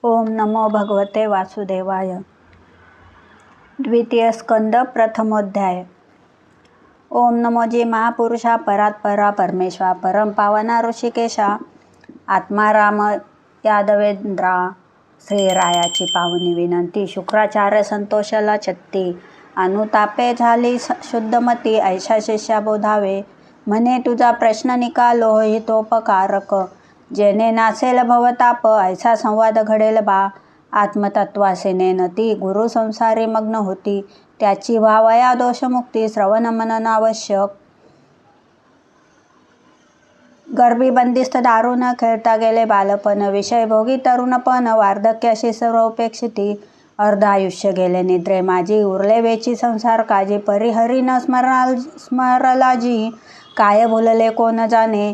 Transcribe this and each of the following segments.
ओम नमो भगवते वासुदेवाय. द्वितीय स्कंद प्रथमोध्याय. ओम नमोजी महापुरुषा परात्परा परमेश्वरा परम पावना ऋषिकेशा आत्मा राम यादवेंद्रा श्रीरायाची पावनी विनंती. शुक्राचार्य संतोषला छत्ती अनुतापे झाली शुद्धमती. ऐशा शिष्या बोधावे म्हणे तुझा प्रश्न निकाल लोहितोपकारक. जेणे नासेल भवताप ऐसा संवाद घडेल बा. आत्मतत्वासे नेनती गुरु संसारी मग्न होती. त्याची व्हावया दोषमुक्ती श्रवण मनन आवश्यक. गर्भी बंदिस्त दारू न खेळता गेले बालपण. विषय भोगी तरुणपण वार्धक्याशी सर्व उपेक्षिती. अर्ध आयुष्य गेले निद्रे माझी उरले वेची संसार काजी. परिहरी न स्मरला जी काय भुलले कोण जाणे.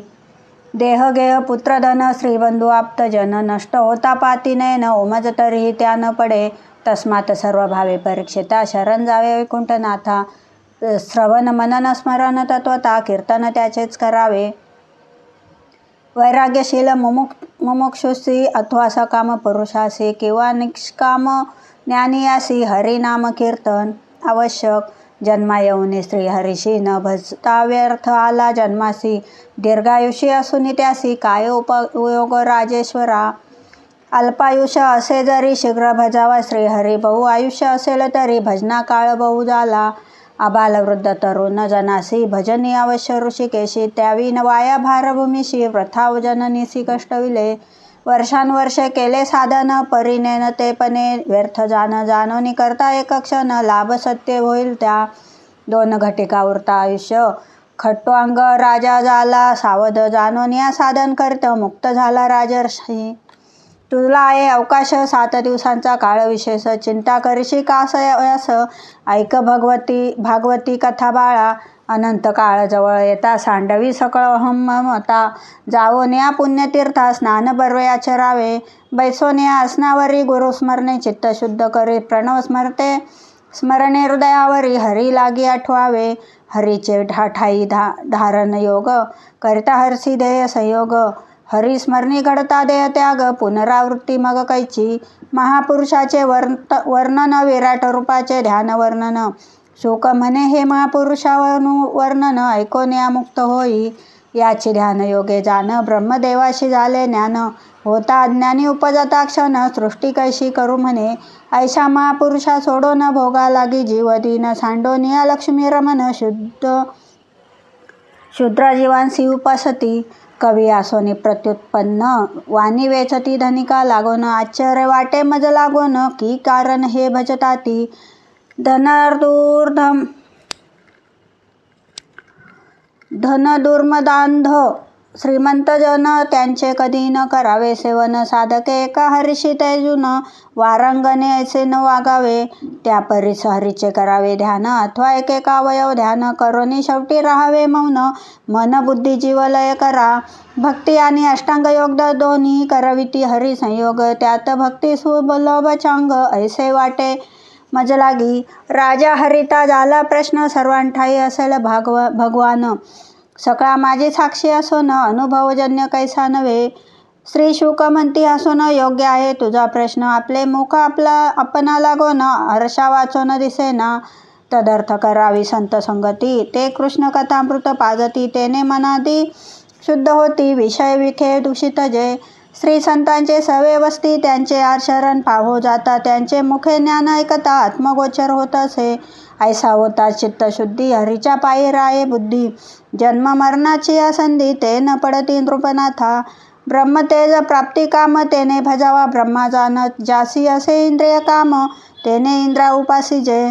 देह गेह पुत्रधन श्रीबंधू आप्तजन नष्ट होता पाती नयन. ओमज तरीही त्या न पडे तस्मात सर्व भावे परीक्षिता. शरण जावे वैकुंठनाथा श्रवण मनन स्मरण तत्वता. कीर्तन त्याचेच करावे वैराग्यशील मुमुक्षुसी अथवा सकाम पुरुषासी किंवा निष्काम ज्ञानियासी. हरिनाम कीर्तन आवश्यक. जन्मा येऊनी श्रीहरीशी न भजता व्यर्थ आला जन्मासी. दीर्घायुषी असून त्यासी काय उपयोग राजेश्वरा. अल्पायुष्य असे जरी शीघ्र भजावा श्रीहरी. बहु आयुष्य असेल तरी भजना काळ बहु झाला. आबाल वृद्ध तरुण जनासी भजनी अवश्य ऋषिकेशी. त्यावी न वाया भारभूमीशी वृथा जननीसी कष्टविले. वर्षानुवर्षे केले साधन परिणेन ते पणे व्यर्थ जानोनी करता एक क्षण. लाभ सत्य होईल त्या दोन घटिका उरता आयुष्य. खट्वांग राजा झाला सावध जानोनिया साधन करत. मुक्त झाला राजर्षी. तुला आहे अवकाश 7 दिवसांचा काळ विशेष. चिंता करीशी कास यस. ऐक भागवती कथा बाळा. अनंत काळ जवळ येता सांडवी सकळ अहममता. जावोनिया पुण्यतीर्था स्नान बर्वे आचरावे. बैसोनिया आसनावरी गुरुस्मरणे चित्त शुद्ध करी. प्रणव स्मरणे हृदयावरी हरी लागी आठवावे. हरीचे ठाई धारण योग करिता हरसी ध्येय संयोग. हरी स्मरणी घडता देह त्याग पुनरावृत्ती मग कैची. महापुरुषाचे वर्णन विराट रूपाचे ध्यान वर्णन. शुक म्हणे हे महापुरुषावर्णन ऐकोनिया मुक्त होई. याची ध्यान योगे जाण ब्रह्मदेवाशी झाले ज्ञान. होता अज्ञानी उपजता क्षण सृष्टी कैशी करू म्हणे. ऐशा महापुरुषा सोडो न भोगा लागी जीव दीन. सांडोनिया लक्ष्मी रमण शूद्र जीवांसी उपासती. कवी आसोनी प्रत्युत्पन्न वाणी वेचती धनिका लागोन. आश्चर्य वाटे मज लागोन की कारण हे भजताती. धनदुर्मदांध श्रीमंत जन त्यांचे कधी न करावे सेवन. साधके एका हरीशी तेजून वारंगणे ऐसे न वागावे. त्या परीस हरीचे करावे ध्यान अथवा एकेका अवयव ध्यान. करोनी शेवटी राहावे मौन. मन बुद्धी जीव लय करा. भक्ती आणि अष्टांग योग दोन्ही करविती हरी संयोग. त्यात भक्ती सुलभ चांग ऐसे वाटे मज लागी. राजा हरिता झाला प्रश्न सर्वांठाई असेल भगवान. सगळा माझी साक्षी असून अनुभवजन्य कैसा नव्हे. श्री शुक म्हणती असून योग्य आहे तुझा प्रश्न. आपले मुख आपणा लागोन हर्षा वाचोन दिसेना. तदर्थ करावी संत संगती. ते कृष्ण कथामृत पाजती. तेने मनादी शुद्ध होती. विषय विखे दूषित जे. श्री संतांचे सवे वस्ती त्यांचे आचरण पाहो जाता. त्यांचे मुखे ज्ञान ऐकता आत्मगोचर होत असे. ऐसा होता चित्तशुद्धी हरीच्या पायी राये बुद्धी. जन्म मरणाची असंधी ते न पडती नृपनाथा. ब्रह्मतेज प्राप्ती काम तेने भजावा ब्रह्मा जाण. जासी असे इंद्रिय काम तेने इंद्रा उपासी जे.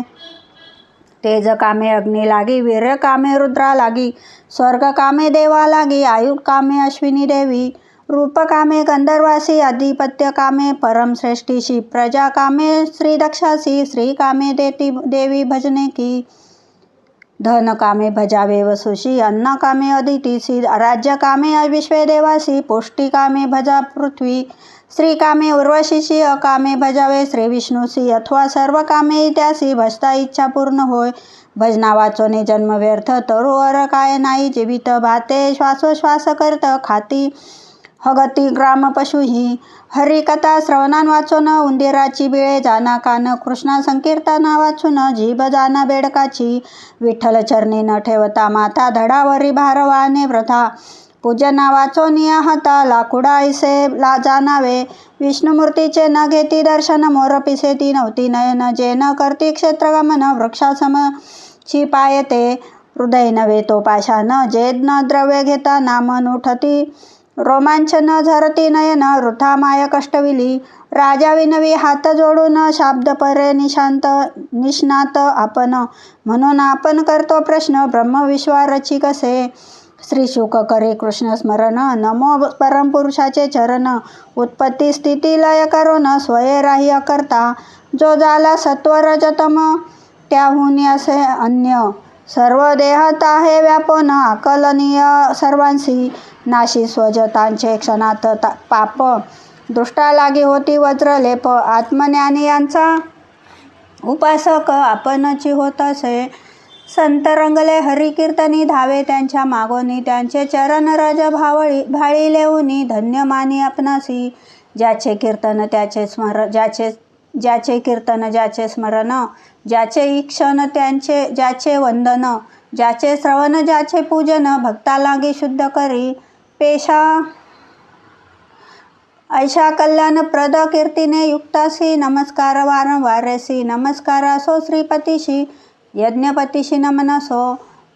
तेज कामे अग्नी लागी. वीर्य कामे रुद्रा लागी. स्वर्ग कामे देवा लागी. आयु कामे अश्विनी देवी. रूप कामे गंधर्वासी. अधिपत्य कामे परमश्रेष्ठीशी. प्रजा कामे श्री दक्षासी. श्री कामे देवी भजने की. धन कामे भजावे वसुशी. अन्न कामे अदितीसी. राज्य कामे विश्वे देवासी. पुष्टी कामे भजा पृथ्वी. श्री कामे उर्वशीशी. अकामे भजावे श्री विष्णूसी. अथवा सर्व कामे त्यासी भजता इच्छा पूर्ण होय. भजना वाचोने जन्म व्यर्थ. तरुवर काय नाही जीवित. भाते श्वासोश्वास करत खाती. हगती ग्राम पशुही हरिकथा श्रवणान वाचून उंदिराची बिळे जाना कान कृष्णा संकीर्तना वाचून जीभ जाना बेडकाची विठ्ठल चरणी न ठेवता माथा धडावरी भारवाने वृथा पूजना वाचोनिया हाता लाकुडा ऐसे जाणावे विष्णुमूर्तीचे न घेती दर्शन मोर पिसेती नव्हती नयन जे न करती क्षेत्रगमन वृक्षासमची पायते हृदय नव्हे तो पाषाण जे न द्रव्य घेता नाम उठती रोमांच न झरती नयन वृथा माय कष्टविली राजा विनवी हात जोडून शाब्द परे निष्णात आपण म्हणून आपण करतो प्रश्न ब्रह्मविश्वारची कसे श्री शुक करी कृष्ण स्मरण नमो परमपुरुषाचे चरण उत्पत्ती स्थिती लय करून स्वये राह्य करता जो झाला सत्वरजतम त्याहून असे अन्य सर्व देहत आहे व्यापून आकलनीय सर्वांशी नाशी स्वजतांचे क्षणात पाप दृष्टा लागी होती वज्रलेप आत्मज्ञानी यांचा उपासक आपणची होत असे संत रंगले हरिकीर्तनी धावे त्यांच्या मागोनी त्यांचे चरण रज भाळी लेऊनी धन्य मानी आपणासी ज्याचे कीर्तन त्याचे ज्याचे कीर्तन ज्याचे स्मरण ज्याचे ईक्षण ज्याचे वंदन ज्याचे श्रवण ज्याचे पूजन भक्ता लागी शुद्ध करी पेशा ऐशा कल्याण प्रद कीर्तीने युक्तासी नमस्कार वारंवारेसी नमस्कार असो श्रीपतीशी यज्ञपतीशी नमन असो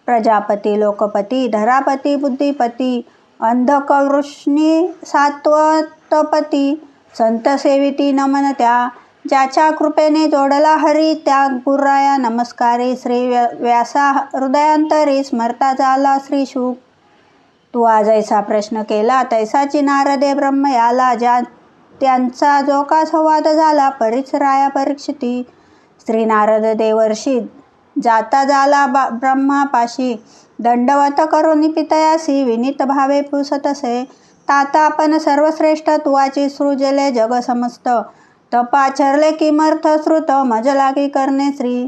प्रजापती लोकपती धरापती बुद्धिपती अंधकवृष्णी सात्वतपती संत सेविती नमन त्या ज्याच्या कृपेने जोडला हरी त्या गुराया नमस्कारी श्री व्यासा हृदयांतरी स्मरता झाला श्री शुक तू आज ऐसा प्रश्न केला तैसाची नारदे ब्रह्म याला त्यांचा जो का संवाद झाला परिचराया परीक्षिती श्री नारद देवर्षी जाता झाला ब्रह्मापाशी दंडवत करून पितयासी विनीत भावे पुसतसे ताता आपण सर्वश्रेष्ठ तुवाची सृजले जग समस्त तपाचरले किमर्थ श्रुत मज लागी करणे श्री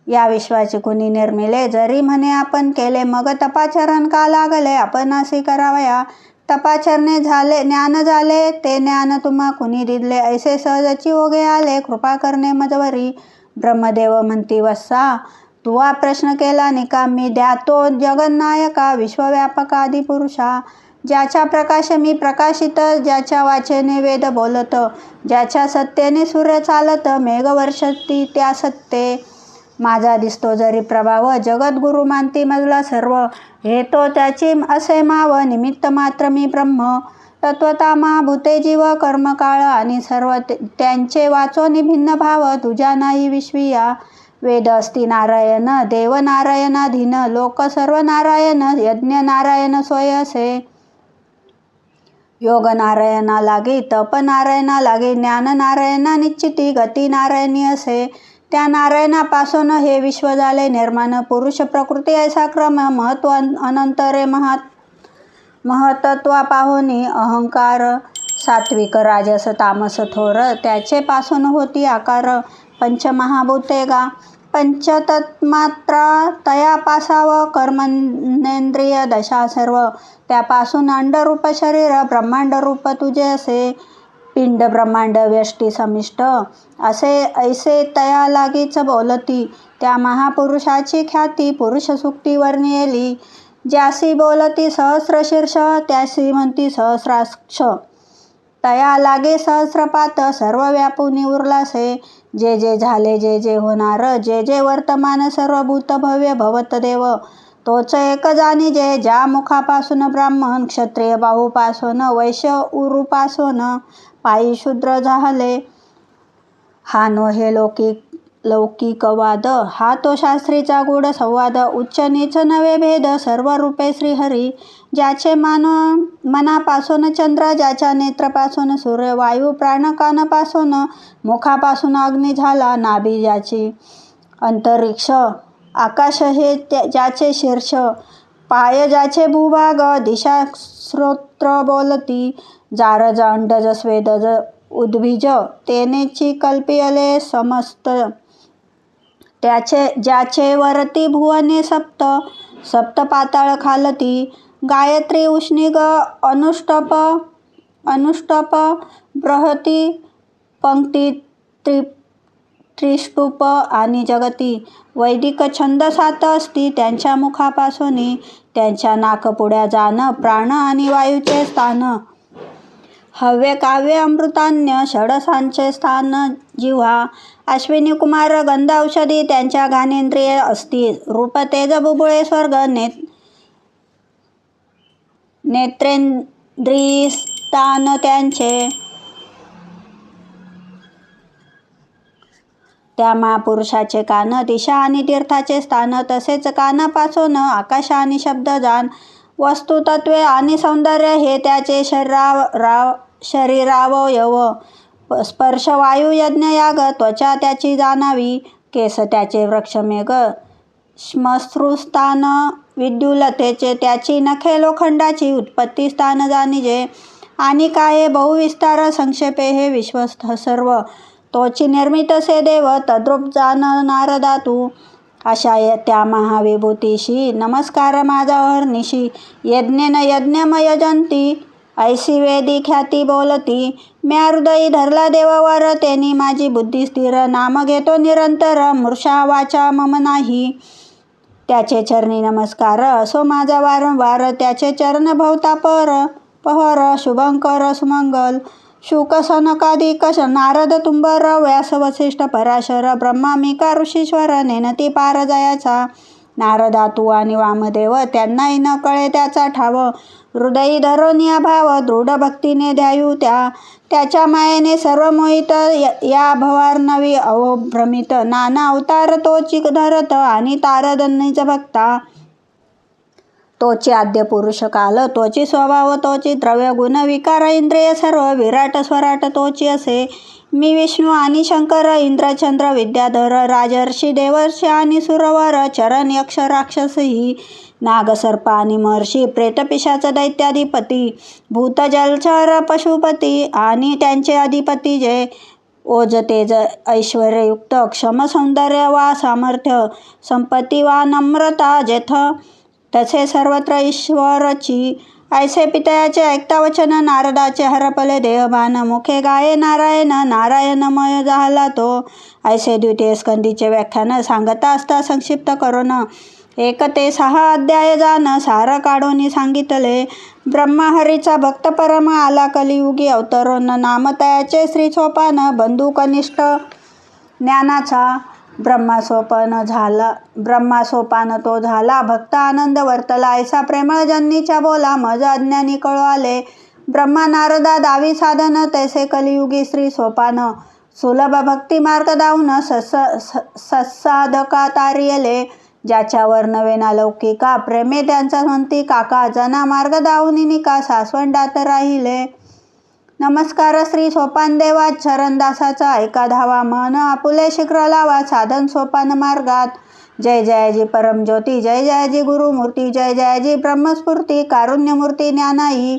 या विश्वाची कुणी निर्मिले जरी म्हणे आपण केले मग तपाचरण का लागले आपणासी करावया तपाचरणे झाले ज्ञान झाले ते ज्ञान तुम्हा कुणी दिले ऐसे सहजची ओघे आले कृपा करणे मजवरी ब्रह्मदेव म्हणती वत्सा तुवा प्रश्न केला निकामी द्या तो जगन्नायका विश्वव्यापक आदी पुरुषा ज्याच्या प्रकाश मी प्रकाशित ज्याच्या वाचेने वेद बोलत ज्याच्या सत्तेने सूर्य चालत मेघ वर्षती त्या सत्ते माझा दिसतो जरी प्रभाव जगद्गुरु मानती मजला सर्व हे तो त्याची असे माव निमित्त मात्र मी ब्रह्म तत्वता महाभूते जीव कर्मकाळ आणि सर्व त्यांचे वाचोनी भिन्न भाव तुझ्या नाही विश्विया वेद अस्ति नारायण देव नारायणाधीन लोक सर्व नारायण यज्ञ नारायण सोय असे योग नारायणा लागे तप नारायणा लागे ज्ञान नारायणा निश्चिती गती नारायणी असे त्या नारायणापासून हे विश्व झाले निर्माण पुरुष प्रकृती ऐसा क्रम महत्व अनंतरे महतत्वा पाहुनी अहंकार सात्विक राजस तामस थोर त्याचे पासून होती आकार पंचमहाभूते गा पंचतत्मात्रा तया पासाव कर्मनेंद्रिय दशा सर्व त्यापासून अंडरूप शरीर ब्रह्मांड रूप तुझे असे पिंड ब्रह्मांड व्यष्टी समिष्ट असे ऐसे तया लागीच बोलती त्या महापुरुषाची ख्याती पुरुष सुक्ती वर्णियेली ज्यासी बोलती सहस्र शीर्ष त्यासी म्हणती सहस्राक्ष तया लागे सहस्रपात सर्व व्यापूनी उरलासे जे जे झाले जे जे होणार जे जे वर्तमान सर्व भूत भव्य भवत देव तोच एक जाणी जे ज्या मुखापासून ब्राह्मण क्षत्रिय बाहूपासून वैश्य उरूपासून पायी शूद्र झाले हा नो हे लौकिकवाद हा तो शास्त्रीचा गूढ संवाद उच्च नीच नवे भेद सर्व रूपे श्रीहरी ज्याचे मनापासून चंद्र ज्याच्या नेत्रपासून सूर्य वायू प्राणकानापासून मुखापासून अग्नी झाला नाभी ज्याची अंतरिक्ष आकाश हे ज्याचे शीर्ष पाय ज्याचे भूभाग दिशा श्रोत्र बोलती जारज अंडज स्वेदज उद्भिज तेनेची कल्पियले समस्त ज्याचे वरती भुवने सप्त पाताळ खालती गायत्री उष्णिग अनुष्टप बृहती पंक्ती त्रिष्टुप आणि जगती. वैदिक छंद 7 असती त्यांच्या मुखापासून, त्यांच्या नाकपुड्या जाण प्राण आणि वायूचे स्थान. हव्य काव्य अमृतान्य षडसांचे स्थान जिव्हा. अश्विनी कुमार गंध औषधी त्यांच्या घानेंद्रिये असती. रूप तेज बुबुळे स्वर्ग नेत्रेंद्रिय स्थान त्यांचे. त्या महापुरुषाचे कान दिशा आणि तीर्थाचे स्थान. तसेच कानापासून आकाश आणि शब्द जाण. वस्तू तत्वे आणि सौंदर्य हे त्याचे शरीरावयव. स्पर्श वायू यज्ञ याग त्वचा त्याची जाणावी. केस त्याचे वृक्षमेघ श्मश्रुस्थान. विद्युलतेचे त्याची नखे लोखंडाची. उत्पत्ती स्थान जाणिजे. आणि काय बहुविस्तार संक्षेपे हे विश्वस्थ सर्व. तोची निर्मित से देव तद्रूप जाण नारदा तू. अशा त्या महाविभूतीशी नमस्कार माझा अहर्निशी. यज्ञेन यज्ञम यजंती ऐसी वेदी ख्याती बोलती. म्या हृदयी धरला देवावर तेनी माझी बुद्धी स्थिर. नाम घेतो निरंतर मूर्छा वाचा मम नाही. त्याचे चरणी नमस्कार असो माझा वारंवार. त्याचे चरण भवता पहर शुभंकर सुमंगल. शुक सनकादिक नारद तुंबर व्यास वसिष्ठ पराशर. ब्रह्मा मिका ऋषीश्वर नेनती पार जयाचा. नारदा तू आणि वामदेव त्यांनाही न कळे त्याचा ठाव. हृदयी धरोनिया भाव दृढ भक्तीने ध्यायू त्याच्या मायेने सर्व मोहित. या भवार्णवी अवभ्रमित नाना अवतार तोची धरत आणि तारद निज भक्ता. तोची आद्य पुरुष काल तोची स्वभाव तोची द्रव्य गुण विकार इंद्रिय सर्व. विराट स्वराट तोची असे. मी विष्णू आणि शंकर इंद्रचंद्र विद्याधर. राजर्षी देवर्षी आणि सुरवर. चरण यक्ष राक्षसही नागसर्प आणि महर्षी. प्रेतपिशाच दैत्याधिपती. भूत जलचर पशुपती आणि त्यांचे अधिपती जे. ओज तेज ऐश्वर्ययुक्त क्षम सौंदर्य वा सामर्थ्य संपत्ती वा नम्रता जेथ. तसे सर्वत्र ईश्वरची. ऐसे पितयाचे ऐकता वचन नारदाचे हरपले देहभान. मुखे गाये नारायण नारायणमय झाला तो. ऐसे द्वितीय स्कंदीचे व्याख्यान सांगता असता संक्षिप्त करून 1 ते 6 अध्याय जाण सार काढून सांगितले. ब्रह्महरीचा भक्त परम आला कलियुगी अवतरून. नाम तयाचे श्री सोपान बंधुकनिष्ठ ज्ञानाचा. ब्रह्मासोपान तो झाला भक्त आनंद वर्तला. ऐसा प्रेमळ जन्नीच्या बोला मज अज्ञानी कळू आले. ब्रह्मा नारदा दावी साधन तैसे कलियुगी श्री सोपान. सुलभ भक्ती मार्ग दाऊन सत्साधका तारियले. ज्याच्यावर नवे ना लौकिका प्रेमे त्यांचा म्हणती काका. जना मार्ग दाऊनी निका सासवंडात राहिले. नमस्कार श्री सोपान देवा. चरणदासाचा ऐका धावा. मन आपुले शीघ्र लावा साधन सोपान मार्गात. जय जयाजी परमज्योती. जय जयाजी गुरुमूर्ती. जय जयाजी ब्रह्मस्फूर्ती. कारुण्यमूर्ती ज्ञानाई.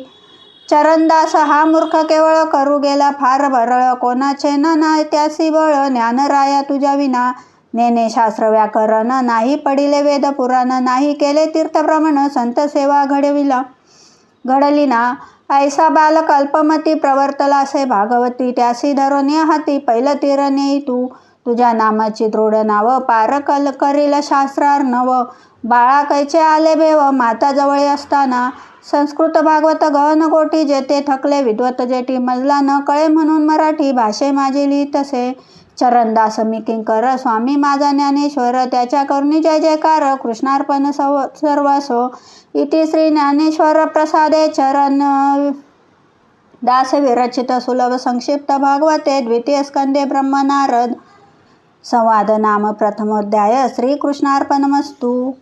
चरणदास हा मूर्ख केवळ करू गेला फार भरळ. कोणाचे ना त्यासी बळ. ज्ञानराया तुझ्या विना. नेने शास्त्र व्याकरण नाही पडिले वेद पुराण. नाही केले तीर्थभ्रमण संत सेवा घडली ना. ऐसा बालक अल्पमती प्रवर्तलासे भागवती. त्यासी धरोनी हाती पैल तीर नेई तू. तुझ्या नामाची दृढ नाव पार करील शास्त्रार्णव. बाळा कैचे आले भेव माता जवळ असताना. संस्कृत भागवत गहन कोटी जेथे थकले विद्वत जेठी. मजला न कळे म्हणून मराठी भाषे माझे लिहितसे. चरणदास मी किंकर स्वामी माझा ज्ञानेश्वर. त्याच्या करुणी जय जयकार कृष्णार्पण सर्वसो. इति श्री ज्ञानेश्वर प्रसादे चरण दास विरचित सुलभ संक्षिप्त भागवते द्वितीय स्कंदे ब्रह्मनारद संवाद नाम प्रथमोध्याय. श्रीकृष्णार्पणमस्तु.